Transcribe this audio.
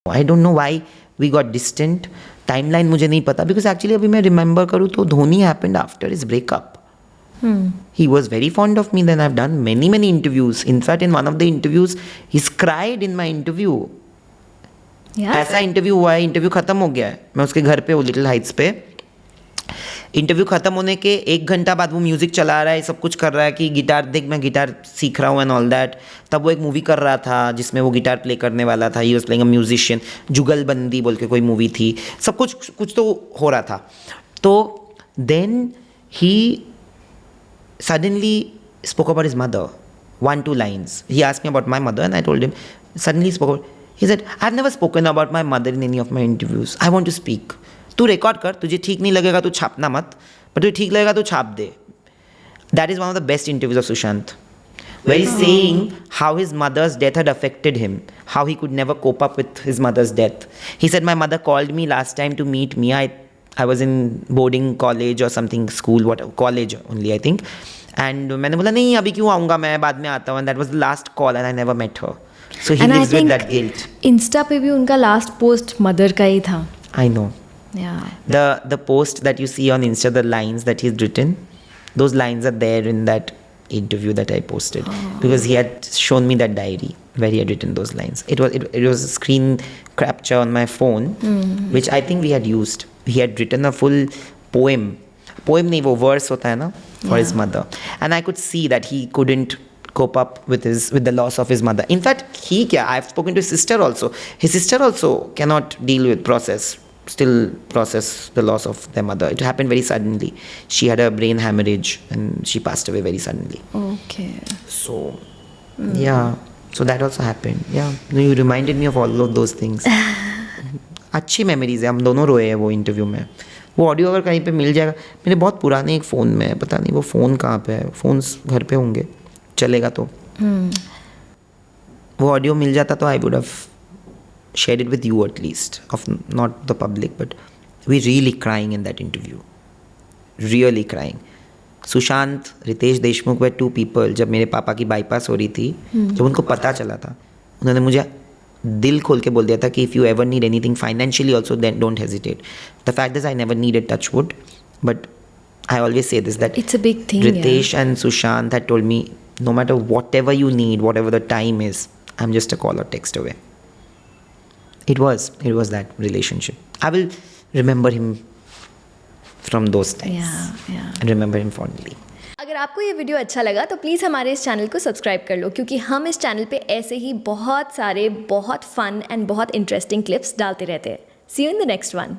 I don't know why we got distant. Timeline मुझे नहीं पता, बिकॉज एक्चुअली अभी मैं रिमेंबर करूँ तो Dhoni happened after his breakup. He was very fond of me. Then I've done many interviews. In fact, in one of the interviews, he's cried in my interview. ऐसा interview हुआ है, interview खत्म हो गया है, मैं उसके घर पे हूँ लिटिल हाइट्स पे. इंटरव्यू खत्म होने के 1 घंटा बाद वो म्यूज़िक चला रहा है, सब कुछ कर रहा है कि गिटार देख, मैं गिटार सीख रहा हूँ एंड ऑल दैट. तब वो एक मूवी कर रहा था जिसमें वो गिटार प्ले करने वाला था. He was playing a musician. जुगलबंदी बोल के कोई मूवी थी. सब कुछ तो हो रहा था. तो then he suddenly spoke about his mother. 1-2 lines. He asked me about my mother and I told him. Suddenly spoke about. He said, I've never spoken about my mother in any of my interviews. I want to speak. तू record कर, तुझे ठीक नहीं लगेगा तो छापना मत, पर तुझे ठीक लगेगा तो छाप दे. That is one of the best interviews of Sushant. Where he's saying how his mother's death had affected him, how he could never cope up with his mother's death. He said, my mother called me last time to meet me. I was in boarding college or something, school, whatever, college only I think. And मैंने बोला नहीं अभी क्यों आऊँगा, मैं बाद में आता हूँ. And that was the last call and I never met her. So he lives with that guilt. Insta पे भी उनका लास्ट पोस्ट मदर का ही था. I know. Yeah. The post that you see on Insta, the lines that he's written, those lines are there in that interview that I posted. Because he had shown me that diary where he had written those lines. It was a screen capture on my phone, which I think we had used. He had written a full poem नहीं, वो verse होता है ना, for his mother. And I could see that he couldn't cope up with the loss of his mother. In fact, I've spoken to his sister also. His sister also cannot still process the loss of their mother. It happened very suddenly. She had a brain hemorrhage and she passed away very suddenly. Okay. So, yeah. So that also happened. Yeah. You reminded me of all of those things. अच्छी memories है. हम दोनों रोए हैं वो interview में. वो audio अगर कहीं पे मिल जाएगा, मेरे बहुत पुराने एक फ़ोन में है, पता नहीं वो फ़ोन कहाँ पे है. फ़ोन्स घर पे होंगे, चलेगा तो. वो ऑडियो मिल जाता तो I would have shared it with you at least, of not the public, but we really crying in that interview. Really crying. Sushant, Ritesh Deshmukh were 2 people. जब मेरे पापा की बाईपास हो रही थी, जब उनको पता चला था, उन्होंने मुझे दिल खोल के बोल दिया था कि if you ever need anything financially also, then don't hesitate. The fact is I never needed touch wood, but I always say this, that it's a big thing. Ritesh and Sushant had told me, no matter whatever you need, whatever the time is, I'm just a call or text away. It was that relationship. I will remember him from those times. Yeah. And remember him fondly. अगर आपको ये video अच्छा लगा तो please हमारे इस channel को subscribe कर लो, क्योंकि हम इस चैनल पे ऐसे ही बहुत सारे बहुत फन एंड बहुत इंटरेस्टिंग क्लिप्स डालते रहते हैं. See you in the next one.